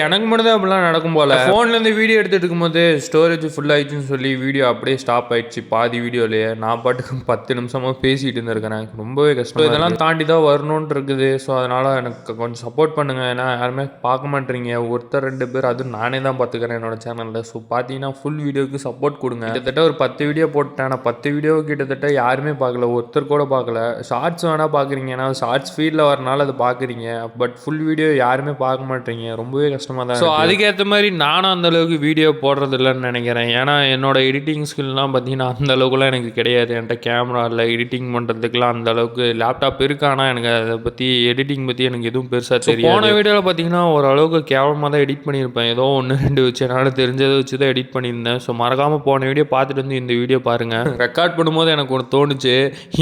எனக்கு மட்டும் தான் அப்படிலாம் நடக்கும் போல. ஃபோன்லேருந்து வீடியோ எடுத்துட்டு இருக்கும்போது ஸ்டோரேஜ் ஃபுல் ஆயிடுச்சுன்னு சொல்லி வீடியோ அப்படியே ஸ்டாப் ஆயிடுச்சு பாதி வீடியோலேயே. நான் பாட்டுக்கு 10 நிமிஷமாக பேசிகிட்டு இருந்திருக்கேன். எனக்கு ரொம்பவே கஷ்டம். இதெல்லாம் தாண்டி தான் வரணும்னு இருக்குது. ஸோ அதனால் எனக்கு கொஞ்சம் சப்போர்ட் பண்ணுங்கள். ஏன்னா யாருமே பார்க்க மாட்டேறீங்க. ஒருத்தர் 2 பேர், அதுவும் நானே தான் பார்த்துக்கிறேன் என்னோட சேனலில். ஸோ பார்த்தீங்கன்னா ஃபுல் வீடியோவுக்கு சப்போர்ட் கொடுங்க. கிட்டத்தட்ட ஒரு 10 வீடியோ போட்டேன். நான் 10 வீடியோ கிட்டத்தட்ட யாருமே பார்க்கல, ஒருத்தர் கூட பார்க்கல. ஷார்ட்ஸ் வேணால் பார்க்குறீங்க, ஏன்னா ஷார்ட்ஸ் ஃபீல்டில் வரனால அதை பார்க்குறீங்க. பட் ஃபுல் வீடியோ யாருமே பார்க்க மாட்டேறீங்க. ரொம்பவே கஷ்டமாக தான். ஸோ அதுக்கேற்ற மாதிரி நானும் அந்தளவுக்கு வீடியோ போடுறது இல்லைன்னு நினைக்கிறேன். ஏன்னா என்னோட எடிட்டிங் ஸ்கில்லாம் பார்த்தீங்கன்னா அந்தளவுக்குலாம் எனக்கு கிடையாது. என்கிட்ட கேமரா இல்லை, எடிட்டிங் பண்ணுறதுக்குலாம் அந்தளவுக்கு லேப்டாப் இருக்கு. ஆனால் எனக்கு அதை பற்றி எடிட்டிங் பற்றி எனக்கு எதுவும் பெருசாக தெரியும். போன வீடியோவில் பார்த்தீங்கன்னா ஓரளவுக்கு கேவலமாக தான் எடிட் பண்ணியிருப்பேன். ஏதோ 1-2 வச்சு என்னால் தெரிஞ்சதை வச்சு தான் எடிட் பண்ணியிருந்தேன். ஸோ மறக்காமல் போன வீடியோ பார்த்துட்டு வந்து இந்த வீடியோ பாருங்கள். ரெக்கார்ட் பண்ணும்போது எனக்கு ஒன்று தோணுச்சு,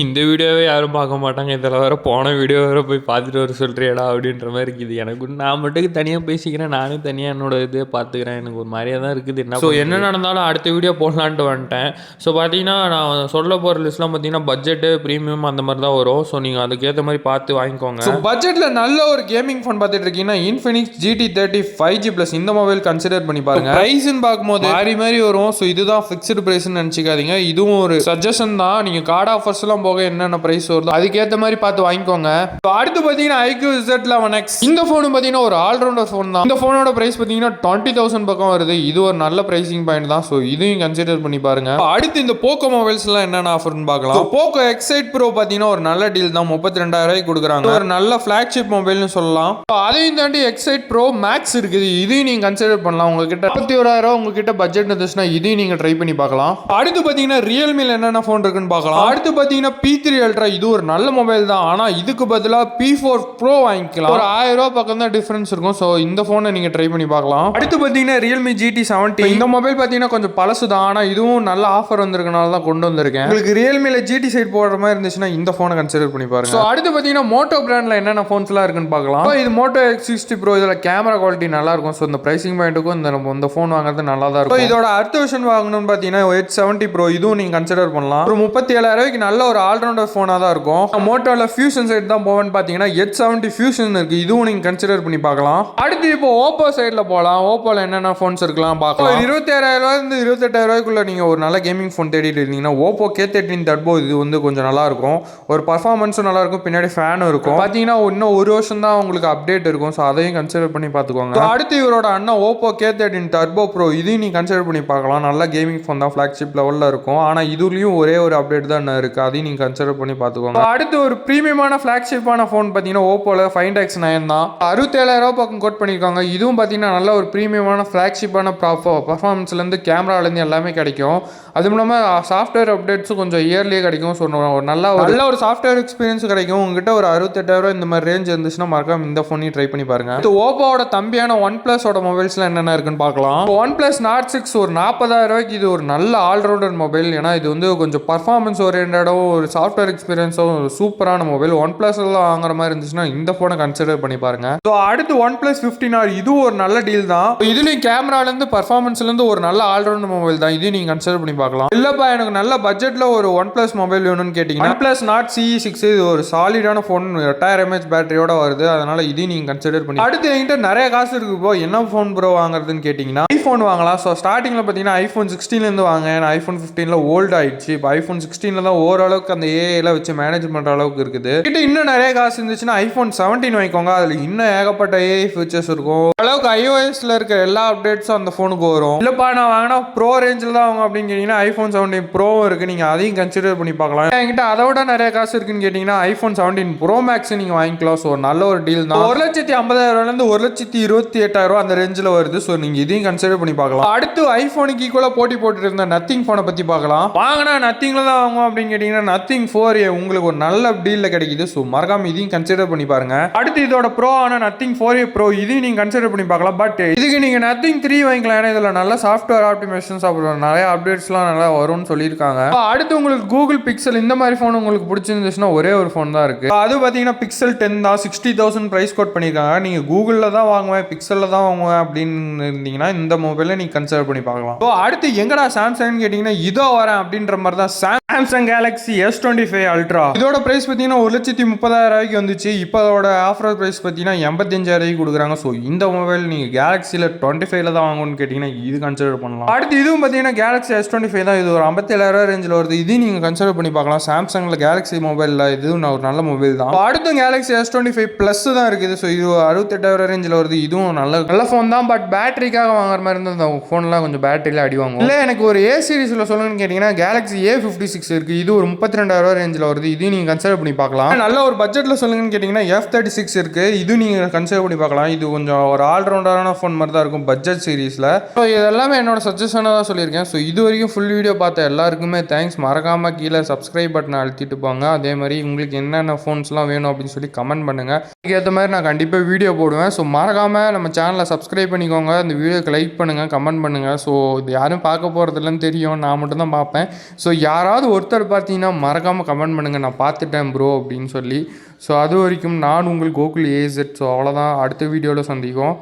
இந்த வீடியோவே யாரும் பார்க்க மாட்டாங்க, இதில் வேறு போன வீடியோ வேறு போய் பார்த்துட்டு வர சொல்கிறியடா அப்படின்ற மாதிரி இருக்குது. எனக்கு நான் மட்டுக்கு தனியாக பேசிக்கிறேன், நானே தனியாக என்னோட இதே பார்த்துக்கிறேன். எனக்கு ஒரு மாதிரியாக தான் இருக்குது. என்ன நடந்தாலும் அடுத்த வீடியோ போடலான்ட்டு வந்துட்டேன். ஸோ பார்த்தீங்கன்னா நான் சொல்ல போகிற லிஸ்ட்லாம் பார்த்தீங்கன்னா பட்ஜெட்டு, ப்ரீமியம் அந்த மாதிரி தான் வரும். ஸோ நீங்கள் அதுக்கேற்ற மாதிரி பார்த்து வாங்கிக்கோங்க. ஸோ பட்ஜெட்டில் நல்ல ஒரு கேமிங் ஃபோன் பார்த்துட்டு இருக்கீங்கன்னா இன்ஃபினிக்ஸ் GT30 5G+ இந்த மொபைல் கன்சிடர் பண்ணி பாருங்க. ப்ரைஸ்ன்னு பார்க்கும்போது மாதிரி வரும். ஸோ இதுதான் ஃபிக்ஸ்டு ப்ரைஸ்ன்னு நினச்சிக்காதீங்க. இதுவும் ஒரு சஜஷன் தான். நீங்கள் கார்டு ஆஃபர்ஸ்லாம் போக என்னென்ன ப்ரைஸ் வருதோ அதுக்கேற்ற மாதிரி பார்த்து வாங்கிக்கோங்க. அடுத்து பார்த்தீங்கன்னா iQ Z11X. இந்த ஃபோனு பார்த்தீங்கன்னா ஒரு ஆல்ரவுண்டர் ஃபோன் தான். இந்த ஃபோனோட பிரைஸ் பார்த்தீங்கன்னா 20,000 பக்கம் வருது. இது ஒரு நல்ல பிரைசிங் பாயிண்ட் தான். ஸோ இதையும் கன்சிடர் பண்ணி பாருங்க. அடுத்து இந்த போக்கோ மொபைல்ஸ்லாம் என்னென்ன ஆஃபர்னு பார்க்கலாம். போக்கோ X8 Pro பார்த்தீங்கன்னா ஒரு நல்ல டீல் தான். 32,000 கொடுக்குறாங்க. ஒரு நல்ல ஃபிளாக்ஷிப் மொபைல்னு சொல்லலாம். அதையும் தாண்டி X8 Pro Max இருக்குது. இதையும் நீங்க கன்சிடர் பண்ணலாம். உங்ககிட்ட 41,000 உங்ககிட்ட பட்ஜெட் இருந்துச்சுன்னா இதையும் நீங்க ட்ரை பண்ணி பார்க்கலாம். அடுத்து பார்த்தீங்கன்னா ரியல்மில என்னென்ன ஃபோன் இருக்குன்னு பார்க்கலாம். அடுத்து பார்த்தீங்கன்னா P3 Ultra. இது ஒரு நல்ல மொபைல் தான். ஆனால் இதுக்கு பதிலாக P4 Pro வாங்கிக்கலாம். ஒரு 1000 ரூபா பக்கம் தான் டிஃபரன்ஸ் இருக்கும். ஸோ இந்த ஃபோனை நீங்க ட்ரை பண்ணி பார்க்கலாம். அடுத்து பார்த்தீங்கன்னா ரியல்மி GT70. இந்த மொபைல் பார்த்தீங்கன்னா கொஞ்சம் பழசு தான். ஆனால் இதுவும் நல்ல ஆஃபர் வந்திருக்கனால தான் கொண்டு வந்திருக்கேன். உங்களுக்கு ரியல்மில GT சைட் போடுற மாதிரி இருந்துச்சுன்னா இந்த ஃபோனை கன்சிடர் பண்ணி பாருங்க. ஸோ அடுத்து பார்த்தீங்கன்னா மோட்டோ பிராண்ட்ல என்னென்ன ஃபோன்ஸ்லாம் இருக்குன்னு பார்க்கலாம். இது மோட்டோ X60 Pro. இதில் கேமரா குவாலிட்டி நல்லா இருக்கும். ஸோ இந்த பிரைசிங் பாயிண்ட்டுக்கும் இந்த ஃபோன் வாங்குறது நல்லா தான் இருக்கும். இதோட அடுத்த வெர்ஷன் வாங்கணும்னு பார்த்தீங்கன்னா H70 Pro. இதுவும் நீங்க கன்சிடர் பண்ணலாம். ஒரு 37,000 நல்ல ஒரு ஆல்ரவுண்டர் ஃபோனாக தான் இருக்கும். மோட்டோல ஃபியூஷன் சைட் தான் போவேன்னு பார்த்தீங்கன்னா H70 ஃபியூஷன் இருக்கு. இதுவும் நீங்க கன்சிடர் பண்ணி பார்க்கலாம். அடுத்து இப்போ ஓப்போ சைடில் போகலாம். ஓப்போல என்னென்ன ஃபோன்ஸ் இருக்கலாம் பார்க்கலாம். 26,000 28,000 நீங்க ஒரு நல்ல கேமிங் ஃபோன் தேடிட்டு இருந்தீங்கன்னா ஓப்போ K13 Turbo இது வந்து கொஞ்சம் நல்லா இருக்கும். ஒரு பர்ஃபார்மன்ஸும் நல்லா இருக்கும். பின்னாடி ஃபேனும் இருக்கும். பார்த்தீங்கன்னா இன்னும் ஒரு வருஷம் தான் உங்களுக்கு அப்டேட் இருக்கும். ஸோ அதையும் கன்சிடர் பண்ணி பார்த்துக்கோங்க. அடுத்து இவரோட அண்ணா ஓப்போ K13 Turbo Pro. இதையும் நீ கன்சிடர் பண்ணி பார்க்கலாம். நல்ல கேமிங் ஃபோன் தான். ஃபிளாக்ஷிப் லெவலில் இருக்கும். ஆனால் இதுலேயும் ஒரே ஒரு அப்டேட் தான் இருக்கு. அதையும் நீங்க கன்சிடர் பண்ணி பார்த்துக்கோங்க. அடுத்து ஒரு ப்ரீமியமான ஃபிளாக்ஷிப்பான ஃபோன் பார்த்தீங்கன்னா ஓப்போல Find X9 தான். 67,000 பக்கம் கோட் பண்ணியிருக்காங்க. இதுவும் பார்த்தீங்கன்னா நல்ல ஒரு ப்ரீமியமான ஃபிளாக்ஷிப்பான பர்ஃபார்மன்ஸ்லேருந்து கேமராலேருந்து எல்லாமே கிடைக்கும். அதுவும் இல்லாமல் சாஃப்ட்வேர் அப்டேட்ஸும் கொஞ்சம் இயர்லியே கிடைக்கும். ஸோ ஒரு நல்ல ஒரு சாஃப்ட்வேர் எக்ஸ்பீரியன்ஸ் கிடைக்கும். உங்ககிட்ட ஒரு 68,000 இந்த மாதிரி ரேஞ்ச் இருந்துச்சுன்னா மறக்காம இந்த ஃபோனையும் ட்ரை பண்ணி பாருங்க. ஓப்போவோட தம்பியான OnePlusஓட மொபைல்ஸ்லாம் என்னென்ன இருக்குன்னு பார்க்கலாம். OnePlus Nord 6 ஒரு 40,000 இது ஒரு நல்ல ஆல்ரவுண்டர் மொபைல். ஏன்னா இது வந்து கொஞ்சம் பர்ஃபார்மன்ஸ் ஓரியன்டாகவும் ஒரு சாஃப்ட்வேர் எக்ஸ்பீரியன்ஸும் ஒரு சூப்பரான மொபைல். OnePlus எல்லாம் வாங்குற மாதிரி இருந்துச்சுன்னா இந்த ஃபோனை கன்சிடர் பண்ணி பாருங்க. ஸோ அடுத்து OnePlus 15R. இது ஒரு நல்ல டீல் தான். இதுலயும் கேமராலேருந்து பர்ஃபார்மன்ஸ்லேருந்து ஒரு நல்ல ஆல்ரவுண்டர் மொபைல் தான். இதையும் நீங்க கன்சிடர் பண்ணி பார்க்கலாம். இல்லப்பா எனக்கு நல்ல பட்ஜெட்ல ஒரு OnePlus மொபைல் வேணும்னு கேட்டீங்கன்னா OnePlus Nord CE6 இது ஒரு சாலிடான ஃபோன். 8000 mAh பேட்டரியோட வருது. அதனால இதையும் நீங்க கன்சிடர் பண்ணி. அடுத்து என்கிட்ட நிறைய காசு இருக்கு ப்ரோ, என்ன ஃபோன் ப்ரோ வாங்குறதுன்னு கேட்டீங்கன்னா ஐஃபோன் வாங்கலாம். ஸோ ஸ்டார்டிங்ல பார்த்தீங்கன்னா iPhone 16 வாங்க. ஏன்னா iPhone 15 ஓல்ட் ஆயிடுச்சு. இப்போ iPhone 16 தான் ஓரளவுக்கு அந்த ஏஐல வச்சு மேனேஜ் பண்ற அளவுக்கு இருக்குது. கிட்ட இன்னும் நிறைய காசு இருந்துச்சுன்னா iPhone 17 வாங்கிக்கோங்க. அதுல இன்னும் ஏகப்பட்ட ஏஐ ஃபீச்சர்ஸ் இருக்கும். அளவுக்கு iOSல இருக்க எல்லா அப்டேட்ஸும் அந்த ஃபோனுக்கு வரும். இல்லப்பா நான் வாங்கினா ப்ரோ ரேஞ்சில் தான் வாங்க அப்படின்னு கேட்டீங்கன்னா iPhone 17 Pro இருக்கு. நீங்க அதையும் கன்சிடர் பண்ணி பார்க்கலாம். என்கிட்ட அதை விட நிறைய காசு இருக்குன்னு கேட்டீங்கன்னா iPhone 17 Pro Max நீங்க வாங்கிக்கலாம். ஸோ நல்ல ஒரு டீல் தான். 1,50,000 1,28,000 அந்த ரேஞ்சில் வருது. ஸோ நீங்க இதையும் கன்சிடர் பண்ணி பார்க்கலாம். அடுத்து ஐபோனுக்கு ஈக்குவலா போட்டி போட்டு இருந்த நத்திங் போனை பத்தி பார்க்கலாம். வாங்கினா நத்திங்ல தான் வாங்குவோம் அப்படின்னு கேட்டீங்கன்னா நத்திங் 4A உங்களுக்கு ஒரு நல்ல டீல்ல கிடைக்குது. ஸோ மறக்காம இதையும் கன்சிடர் பண்ணி பாருங்க. அடுத்து இதோட ப்ரோ ஆன நத்திங் 4A Pro இதையும் நீங்க கன்சிடர் பண்ணி பார்க்கலாம். பட் இதுக்கு நீங்க நத்திங் 3 வாங்கிக்கலாம். ஏன்னா இதுல நல்ல சாஃப்ட்வேர் ஆப்டிமேஷன்ஸ் அப்புறம் நிறைய அப்டேட்ஸ்லாம் நல்லா வரும்னு சொல்லியிருக்காங்க. அடுத்து உங்களுக்கு கூகுள் பிக்சல் இந்த மாதிரி ஃபோன் உங்களுக்கு பிடிச்சிருந்துச்சுன்னா ஒரே ஒரு ஃபோன் தான் இருக்கு. அது பார்த்தீங்கன்னா Pixel 10 தான். 60,000 பிரைஸ் கோட் பண்ணியிருக்காங்க. நீங்க கூகுளில் தான் வாங்குவேன் பிக்சலில் தான் வாங்குவேன் அப்படின்னு இருந்தீங்கன்னா இந்த மொபைலை நீங்க கன்சிடர் பண்ணி பார்க்கலாம். ஸோ அடுத்து எங்கடா சாம்சங் கேட்டிங்கன்னா இதோ வரேன் அப்படின்ற மாதிரி தான் சாம்சங் கேலக்ஸி S25 Ultra. இதோட பிரைஸ் பார்த்தீங்கன்னா 1,30,000 வந்துச்சு. இப்போ அதோட ஆஃபர் பிரைஸ் பார்த்தீங்கன்னா 85,000 கொடுக்குறாங்க. ஸோ இந்த மொபைல் நீங்கள் கேலக்ஸியில் 25 தான் வாங்கணும்னு கேட்டிங்கன்னா இது கன்சிடர் பண்ணலாம். அடுத்து இதுவும் பார்த்தீங்கன்னா கேலக்ஸி S25 தான். இது ஒரு 57,000 ரேஞ்சில் வருது. இது நீங்கள் கன்சிடர் பண்ணி பார்க்கலாம். சாம்சங்கில் கேலக்ஸி மொபைலில் இதுவும் ஒரு நல்ல மொபைல் தான். அடுத்து கேலக்ஸி S25 ப்ளஸ் தான் இருக்குது. ஸோ இது 68,000 ரேஞ்சில் வருது. இதுவும் நல்ல ஃபோன் தான். பட் பேட்டரிக்காக வாங்குற மாதிரி இருந்தால் இந்த ஃபோன்லாம் கொஞ்சம் பேட்டரியில் அடி வாங்கும். இல்லை எனக்கு ஒரு A சீரிஸில் சொல்லணும்னு கேட்டிங்கன்னா கேலக்ஸி A56 இருக்குது. இது ஒரு 32,000 ரேஞ்சில் வருது. இதையும் நீங்கள் கன்சிடர் பண்ணி பார்க்கலாம். நல்ல ஒரு பட்ஜெட்டில் சொல்லுங்கன்னு கேட்டிங்கன்னா F36 இருக்குது. இது நீங்கள் கன்சிடர் பண்ணி பார்க்கலாம். இது கொஞ்சம் ஒரு ஆல்ரவுண்டரான ஃபோன் மாதிரி தான் இருக்கும் பட்ஜெட் சீரிஸில். ஸோ இதெல்லாமே என்னோட சஜஷனாக தான் சொல்லியிருக்கேன். ஸோ இது வரைக்கும் ஃபுல் வீடியோ பார்த்த எல்லாருக்குமே தேங்க்ஸ். மறக்காமல் கீழே சப்ஸ்கிரைப் பட்டனை அழுத்திட்டு போங்க. அதே மாதிரி உங்களுக்கு என்னென்ன ஃபோன்ஸ்லாம் வேணும் அப்படின்னு சொல்லி கமெண்ட் பண்ணுங்கள். அதுக்கேற்ற மாதிரி நான் கண்டிப்பாக வீடியோ போடுவேன். ஸோ மறக்காமல் நம்ம சேனலை சப்ஸ்கிரைப் பண்ணிக்கோங்க. இந்த வீடியோக்கு லைக் பண்ணுங்கள், கமெண்ட் பண்ணுங்கள். ஸோ இது யாரும் பார்க்க போகிறதில்லன்னு தெரியும், நான் மட்டும் தான் பார்ப்பேன். ஸோ யாராவது ஒருத்தர் பார்த்தீங்கன்னா மறக்காமல் கமெண்ட் பண்ணுங்கள், நான் பார்த்துட்டேன் ப்ரோ அப்படின்னு சொல்லி. ஸோ அது வரைக்கும் நான் உங்கள் கோகுல் AZ. ஸோ அவ்வளோதான், அடுத்த வீடியோவில் சந்திக்கும்.